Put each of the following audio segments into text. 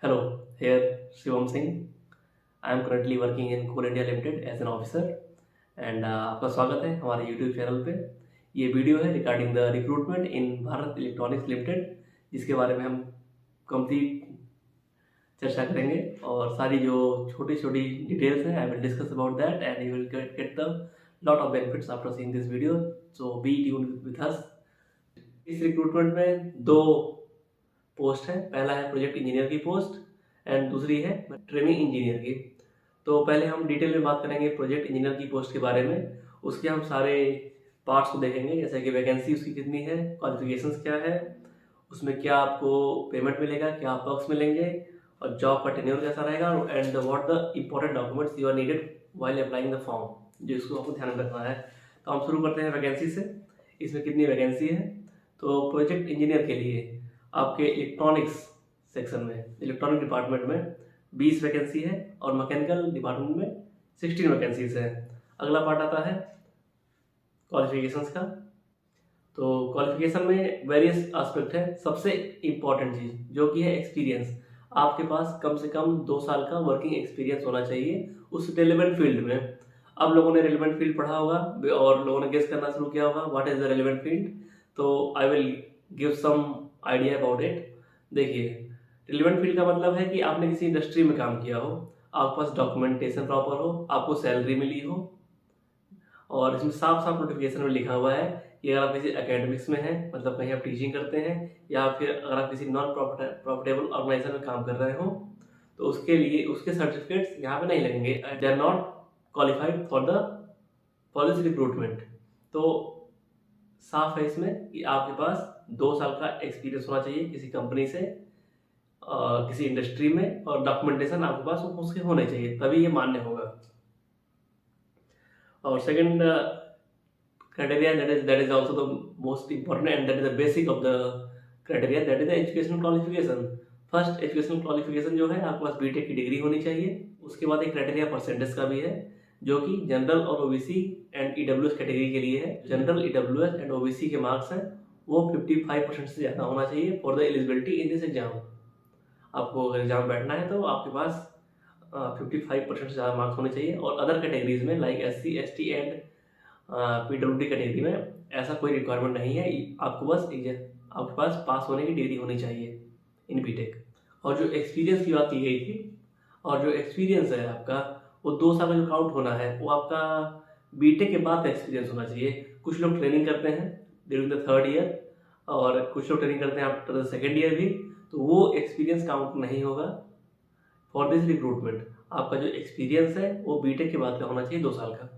Hello, here Shivam Singh. I am currently working in Coal India Limited as an officer and आपका स्वागत है हमारे YouTube channel पे। ये वीडियो है regarding the recruitment in Bharat electronics limited, जिसके बारे में हम कंप्लीट चर्चा करेंगे और सारी जो छोटी छोटी डिटेल्स हैं I will discuss about that and you will get the lot of benefits after seeing this video, so be tuned with us. इस रिक्रूटमेंट में दो पोस्ट है, पहला है प्रोजेक्ट इंजीनियर की पोस्ट एंड दूसरी है ट्रेनिंग इंजीनियर की। तो पहले हम डिटेल में बात करेंगे प्रोजेक्ट इंजीनियर की पोस्ट के बारे में। उसके हम सारे पार्ट्स को देखेंगे, जैसे कि वैकेंसी उसकी कितनी है, क्वालिफिकेशंस क्या है, उसमें क्या आपको पेमेंट मिलेगा, क्या पर्क्स मिलेंगे और जॉब का टेन्योर कैसा रहेगा and what the important documents you are needed while applying the form, जो इसको आपको ध्यान में रखना है। तो हम शुरू करते हैं वैकेंसी से। इसमें कितनी वैकेंसी है? तो प्रोजेक्ट इंजीनियर के लिए आपके इलेक्ट्रॉनिक्स सेक्शन में, इलेक्ट्रॉनिक डिपार्टमेंट में 20 वैकेंसी है और मैकेनिकल डिपार्टमेंट में 16 वैकेंसीज है। अगला पार्ट आता है क्वालिफिकेशंस का। तो क्वालिफिकेशन में वेरियस एस्पेक्ट है। सबसे इम्पॉर्टेंट चीज़ जो कि है एक्सपीरियंस। आपके पास कम से कम 2 साल का वर्किंग एक्सपीरियंस होना चाहिए उस रेलेवेंट फील्ड में। अब लोगों ने रेलेवेंट फील्ड पढ़ा होगा और लोगों ने गेस करना शुरू किया होगा what is the relevant field. तो I will give some idea about it. देखिए, रिलेवेंट फील्ड का मतलब है कि आपने किसी इंडस्ट्री में काम किया हो, आपके पास डॉक्यूमेंटेशन प्रॉपर हो, आपको सैलरी मिली हो और इसमें साफ साफ नोटिफिकेशन में लिखा हुआ है कि अगर आप किसी एकेडमिक्स में हैं, मतलब कहीं आप टीचिंग करते हैं, या फिर अगर आप किसी नॉन प्रॉफिटेबल ऑर्गेनाइजेशन में काम कर रहे हो, तो उसके लिए उसके सर्टिफिकेट्स यहाँ पे नहीं लगेंगे। They are not qualified for this recruitment. तो साफ है इसमें कि आपके पास 2 साल का एक्सपीरियंस होना चाहिए किसी कंपनी से, किसी इंडस्ट्री में, और डॉक्यूमेंटेशन आपके पास उसके होने चाहिए, तभी ये मान्य होगा। और second criteria, that is also the most important and that is the basic of the criteria, that is the educational qualification। First educational qualification जो है, आपके पास बीटेक की डिग्री होनी चाहिए। उसके बाद एक क्राइटेरिया परसेंटेज का भी है, जो कि जनरल और ओबीसी एंड ईडब्ल्यूएस कैटेगरी के लिए है। जनरल, ईडब्ल्यूएस एंड ओबीसी के मार्क्स हैं वो 55% से ज़्यादा होना चाहिए for the eligibility in this exam. आपको अगर एग्जाम बैठना है तो आपके पास 55% से ज़्यादा मार्क्स होने चाहिए। और अदर कैटेगरीज में like SC, ST and PWD category में ऐसा कोई रिक्वायरमेंट नहीं है, आपको बस आपके पास पास होने की डिग्री होनी चाहिए इन बीटेक। और जो एक्सपीरियंस की बात की गई थी, और जो एक्सपीरियंस है आपका वो 2 साल का जो काउंट होना है वो आपका बीटेक के बाद एक्सपीरियंस होना चाहिए। कुछ लोग ट्रेनिंग करते हैं ड्यूरिंग द 3rd ईयर और कुछ लोग ट्रेनिंग करते हैं आफ्टर द 2nd ईयर भी, तो वो एक्सपीरियंस काउंट नहीं होगा फॉर दिस रिक्रूटमेंट। आपका जो एक्सपीरियंस है वो बीटेक के बाद का होना चाहिए 2 साल का।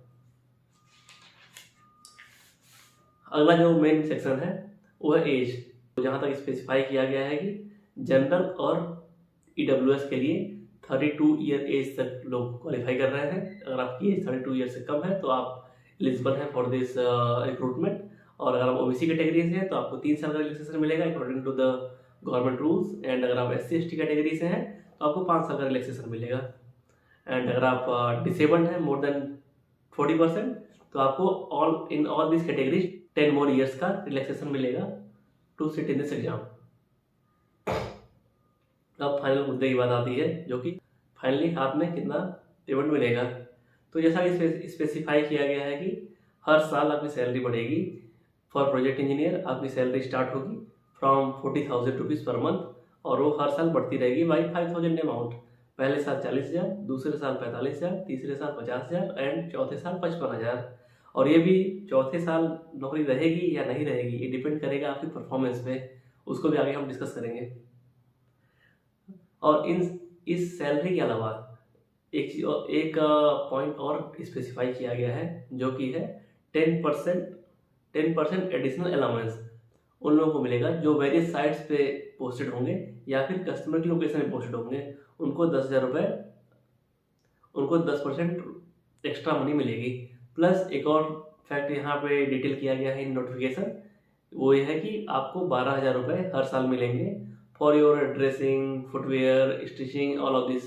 अगला जो मेन सेक्शन है वो है एज। तो जहाँ तक स्पेसिफाई किया गया है कि जनरल और ईडब्ल्यूएस के लिए 32 ईयर एज तक लोग क्वालिफाई कर रहे हैं। अगर आपकी एज 32 ईयर से कम है तो आप एलिजिबल हैं फॉर दिस रिक्रूटमेंट। और अगर आप ओबीसी कैटेगरी से हैं तो आपको 3 साल का रिलैक्सेशन मिलेगा according to the government rules. And अगर आप SC, ST कैटेगरी से हैं तो आपको 5 साल का रिलैक्सेशन मिलेगा। एंड अगर आप डिसेबल्ड हैं मोर देन 40% तो आपको all this categories 10 more years का रिलैक्सेशन मिलेगा to sit in this exam. अब फाइनल मुद्दे की बात आती है, जो कि फाइनली हाथ में कितना पेमेंट मिलेगा। तो जैसा कि स्पेसिफाई किया गया है कि हर साल आपकी सैलरी बढ़ेगी। फॉर प्रोजेक्ट इंजीनियर आपकी सैलरी स्टार्ट होगी फ्रॉम 40,000 रुपीज़ पर मंथ और वो हर साल बढ़ती रहेगी बाई 5,000 अमाउंट। पहले साल 40,000, दूसरे साल 45,000, तीसरे साल 50,000 एंड चौथे साल 55,000। और ये भी चौथे साल नौकरी रहेगी या नहीं रहेगी, ये डिपेंड करेगा आपकी परफॉर्मेंस पे, उसको भी आगे हम डिस्कस करेंगे। और इस सैलरी के अलावा एक पॉइंट और स्पेसिफाई किया गया है, जो कि है 10% एडिशनल अलाउंस उन लोगों को मिलेगा जो वेरियस साइट्स पे पोस्टेड होंगे या फिर कस्टमर की लोकेशन में पोस्टेड होंगे। उनको 10,000 रुपये, उनको 10% एक्स्ट्रा मनी मिलेगी। प्लस एक और फैक्ट यहाँ पे डिटेल किया गया है इन नोटिफिकेशन, वो ये है कि आपको 12,000 रुपये हर साल मिलेंगे for your dressing, footwear, stitching, all of this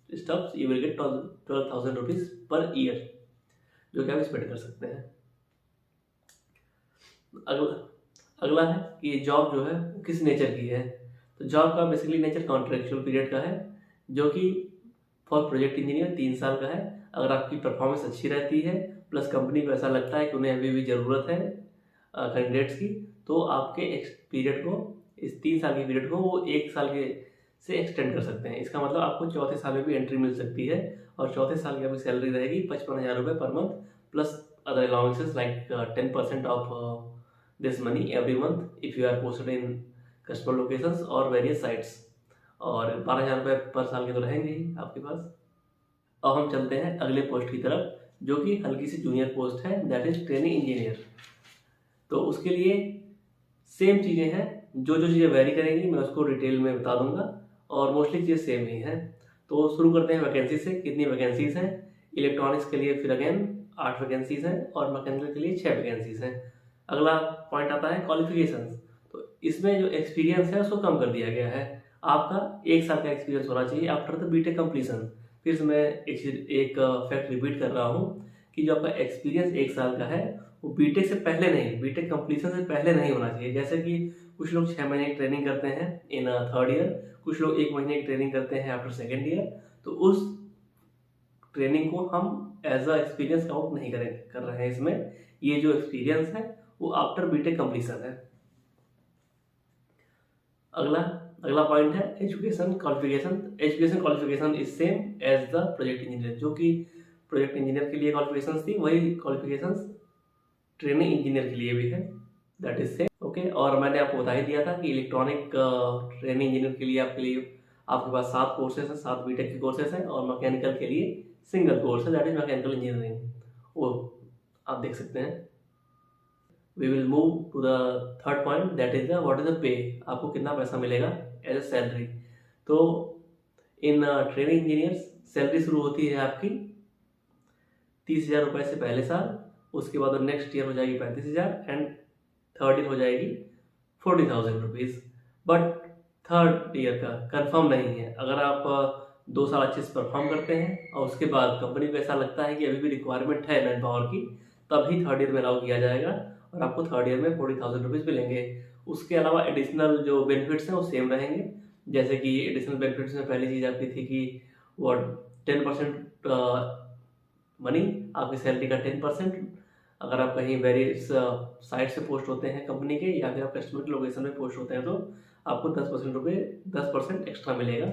stuffs you will gate 12,000 rupees per year, जो कि आप स्पेंड कर सकते हैं। अगला है कि जॉब जो है किस नेचर की है। तो जॉब का बेसिकली नेचर कॉन्ट्रेक्चुअल पीरियड का है, जो कि फॉर प्रोजेक्ट इंजीनियर 3 साल का है। अगर आपकी परफॉर्मेंस अच्छी रहती है प्लस कंपनी को ऐसा लगता है कि उन्हें अभी भी ज़रूरत है कैंडिडेट्स की, तो आपके पीरियड को, इस 3 साल के पीरियड को वो 1 साल के से एक्सटेंड कर सकते हैं। इसका मतलब आपको चौथे साल में भी एंट्री मिल सकती है और चौथे साल की आपकी सैलरी रहेगी 55,000 रुपये पर month plus other allowances like 10% of this money every month if you are posted in customer locations और वेरियस साइट्स, और 12,000 रुपये पर साल के तो रहेंगे ही आपके पास। अब हम चलते हैं अगले पोस्ट की तरफ, जो कि हल्की सी जूनियर पोस्ट है, दैट इज ट्रेनिंग इंजीनियर। तो उसके लिए सेम चीज़ें हैं, जो जो चीज़ें वेरी करेंगी मैं उसको डिटेल में बता दूंगा और मोस्टली चीज़ें सेम ही हैं। तो शुरू करते हैं वैकेंसी से। कितनी वैकेंसीज हैं? इलेक्ट्रॉनिक्स के लिए फिर अगेन 8 वैकेंसीज हैं और मैकेनिकल के लिए 6 वैकेंसीज हैं। अगला पॉइंट आता है क्वालिफिकेशंस। तो इसमें जो एक्सपीरियंस है उसको कम कर दिया गया है। आपका 1 साल का एक्सपीरियंस होना चाहिए आफ्टर द बीटेक कंप्लीसन। फिर से मैं एक फैक्ट रिपीट कर रहा हूँ कि जो आपका एक्सपीरियंस 1 साल का है वो बीटेक से पहले नहीं, बीटेक कंप्लीसन से पहले नहीं होना चाहिए। जैसे कि कुछ लोग 6 महीने की ट्रेनिंग करते हैं इन 3rd ईयर, कुछ लोग 1 महीने की ट्रेनिंग करते हैं आफ्टर 2nd ईयर, तो उस ट्रेनिंग को हम एज अ एक्सपीरियंस काउंट नहीं कर रहे हैं इसमें। ये जो एक्सपीरियंस है वो आफ्टर बीटेक कंप्लीसन है। अगला पॉइंट है education qualification. Education qualification is same as the project engineer. जो कि प्रोजेक्ट इंजीनियर के लिए क्वालिफिकेशंस थी, वही क्वालिफिकेशंस ट्रेनिंग इंजीनियर के लिए भी है, दैट इज सेम। ओके, और मैंने आपको बता ही दिया था कि इलेक्ट्रॉनिक ट्रेनिंग इंजीनियर के लिए आपके पास 7 कोर्सेज हैं, 7 बीटेक के कोर्सेज हैं, और मैकेनिकल के लिए सिंगल कोर्स है, दैट इज मैकेनिकल इंजीनियरिंग। वो आप देख सकते हैं। We will move to the third point, that is the what is the pay. आपको कितना पैसा मिलेगा एज अ सैलरी। तो इन ट्रेनिंग इंजीनियर्स सैलरी शुरू होती है आपकी 30,000 रुपये से पहले साल, उसके बाद नेक्स्ट ईयर हो जाएगी 35,000 एंड 3rd ईयर हो जाएगी 40,000 रुपीज़। बट 3rd ईयर का कंफर्म नहीं है। अगर आप 2 साल अच्छे से परफॉर्म करते हैं और उसके बाद कंपनी को ऐसा लगता है कि अभी भी रिक्वायरमेंट है मैन पावर की, तभी 3rd ईयर में अलाउ किया जाएगा और आपको 3rd ईयर में 40,000 रुपीज़ मिलेंगे। उसके अलावा एडिशनल जो बेनिफिट्स हैं वो सेम रहेंगे। जैसे कि एडिशनल बेनिफिट्स में पहली चीज़ आपकी थी कि वो 10% मनी, आपकी सैलरी का 10%। अगर आप कहीं वेरियस साइट से पोस्ट होते हैं कंपनी के, या फिर आप कस्टमर के लोकेशन में पोस्ट होते हैं, तो आपको 10% एक्स्ट्रा मिलेगा,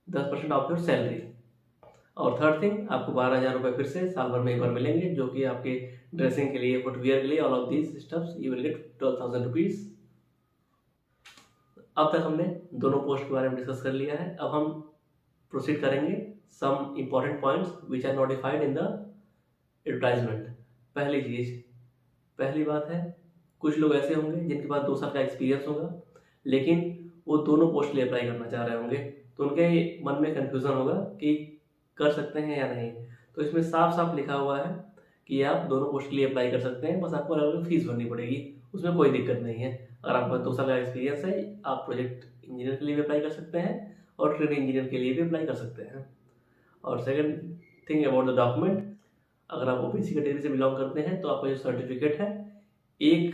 10% ऑफ योर सैलरी। और थर्ड थिंग, आपको 12,000 रुपये फिर से साल भर में एक बार मिलेंगे, जो कि आपके ड्रेसिंग के लिए, फुटवियर के लिए, all of these stuffs you will gate 12,000 rupees. अब तक हमने दोनों पोस्ट के बारे में डिस्कस कर लिया है। अब हम प्रोसीड करेंगे some important points which are notified in the advertisement. पहली बात है, कुछ लोग ऐसे होंगे जिनके पास 2 साल का एक्सपीरियंस होगा, लेकिन वो दोनों पोस्ट के लिए अप्लाई करना चाह रहे होंगे, तो उनके मन में कन्फ्यूज़न होगा कि कर सकते हैं या नहीं। तो इसमें साफ साफ लिखा हुआ है कि आप दोनों पोस्ट के लिए अप्लाई कर सकते हैं, बस आपको अलग अलग फीस भरनी पड़ेगी, उसमें कोई दिक्कत नहीं है। अगर आपका 2 साल का एक्सपीरियंस है, आप प्रोजेक्ट इंजीनियर के लिए भी अप्लाई कर सकते हैं और ट्रेनिंग इंजीनियर के लिए भी अप्लाई कर सकते हैं। और second thing about the document, अगर आप ओबीसी कैटेगरी से बिलोंग करते हैं तो आपका जो सर्टिफिकेट है 1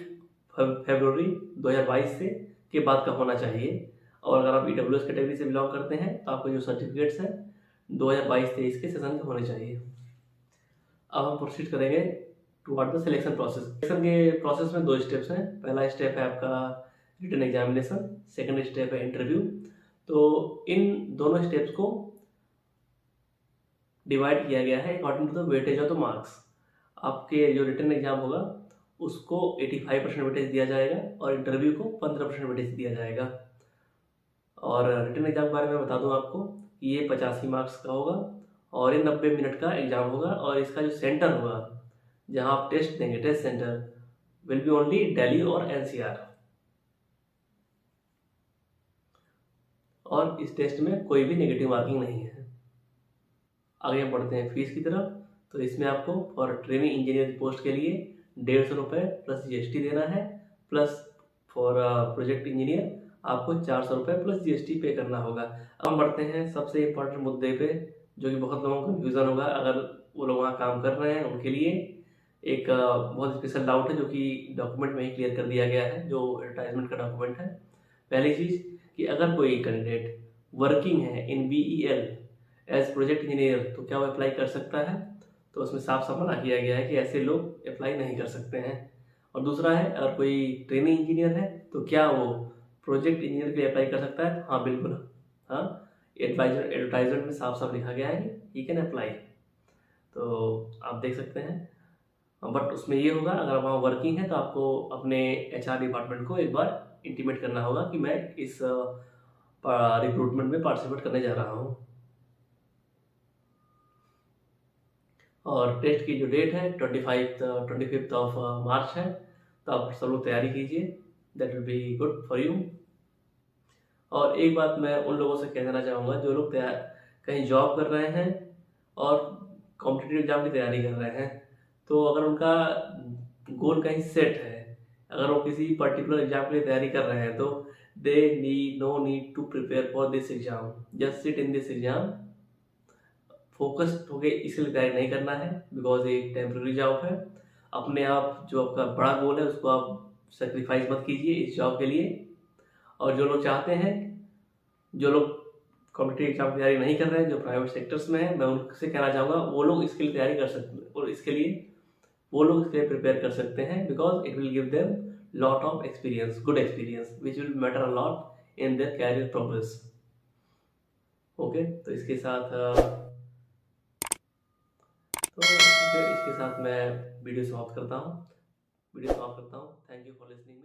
फरवरी 2022 से के बाद का होना चाहिए, और अगर आप ईडब्ल्यूएस कैटेगरी से बिलोंग करते हैं तो आपके जो सर्टिफिकेट्स हैं 2022-23 के सेशन के होने चाहिए। अब हम प्रोसीड करेंगे toward the selection process. Selection के प्रोसेस में 2 स्टेप्स हैं। पहला स्टेप है आपका रिटन एग्जामिनेशन, सेकंड स्टेप है इंटरव्यू। तो इन दोनों स्टेप्स को डिवाइड किया गया है according to the weightage of the marks. आपके जो रिटन एग्जाम होगा उसको 85% वेटेज दिया जाएगा और इंटरव्यू को 15% वेटेज दिया जाएगा। और रिटन एग्जाम के बारे में बता दूं आपको कि ये 85 मार्क्स का होगा और ये 90 मिनट का एग्जाम होगा, और इसका जो सेंटर होगा जहां आप टेस्ट देंगे, test centre will be only Delhi और एनसीआर। और इस टेस्ट में कोई भी नेगेटिव मार्किंग नहीं है। आगे हम बढ़ते हैं फीस की तरफ। तो इसमें आपको फॉर ट्रेनिंग इंजीनियर पोस्ट के लिए 150 रुपये प्लस जीएसटी देना है, प्लस फॉर प्रोजेक्ट इंजीनियर आपको 400 रुपये प्लस जीएसटी पे करना होगा। अब हम बढ़ते हैं सबसे इम्पोर्टेंट मुद्दे पे, जो कि बहुत लोगों को कन्फ्यूज़न होगा अगर वो लोग वहाँ काम कर रहे हैं उनके लिए। एक बहुत स्पेशल डाउट है जो कि डॉक्यूमेंट में ही क्लियर कर दिया गया है, जो एडवर्टाइजमेंट का डॉक्यूमेंट है। पहली चीज़, कि अगर कोई कैंडिडेट वर्किंग है इन BEL एज प्रोजेक्ट इंजीनियर तो क्या वो अप्लाई कर सकता है। तो उसमें साफ साफ मना किया गया है कि ऐसे लोग अप्लाई नहीं कर सकते हैं। और दूसरा है, अगर कोई ट्रेनिंग इंजीनियर है तो क्या वो प्रोजेक्ट इंजीनियर के लिए अप्लाई कर सकता है। हाँ बिल्कुल, हाँ एडवर्टाइजमेंट में साफ साफ लिखा गया है ही कैन अप्लाई। तो आप देख सकते हैं, बट उसमें ये होगा अगर वहाँ वर्किंग है तो आपको अपने HR डिपार्टमेंट को एक बार इंटीमेट करना होगा कि मैं इस रिक्रूटमेंट में पार्टिसिपेट करने जा रहा हूँ। और टेस्ट की जो डेट है 25th ऑफ मार्च है, तो आप सब लोग तैयारी कीजिए, that will be good for you. और एक बात मैं उन लोगों से कह देना चाहूँगा जो लोग कहीं जॉब कर रहे हैं और कॉम्पिटिटिव एग्जाम की तैयारी कर रहे हैं, तो अगर उनका गोल कहीं सेट है, अगर वो किसी पर्टिकुलर एग्जाम के लिए तैयारी कर रहे हैं, तो they no need to prepare for this exam, just sit in this exam. Focused होके इसके लिए तैयारी नहीं करना है, बिकॉज ये टेम्प्रेरी जॉब है। अपने आप जो आपका बड़ा गोल है उसको आप सेक्रीफाइस मत कीजिए इस जॉब के लिए। और जो लोग चाहते हैं, जो लोग कॉम्पिटिटिव एग्जाम की तैयारी नहीं कर रहे हैं, जो प्राइवेट सेक्टर्स में है, मैं उनसे कहना चाहूँगा वो लोग इसके लिए तैयारी कर सकते हैं, और इसके लिए वो लोग इसके लिए प्रिपेयर कर सकते हैं, because it will give them lot of experience, good experience which will matter a lot in their career progress. Okay, तो इसके साथ मैं वीडियो समाप्त करता हूँ। Thank you for listening.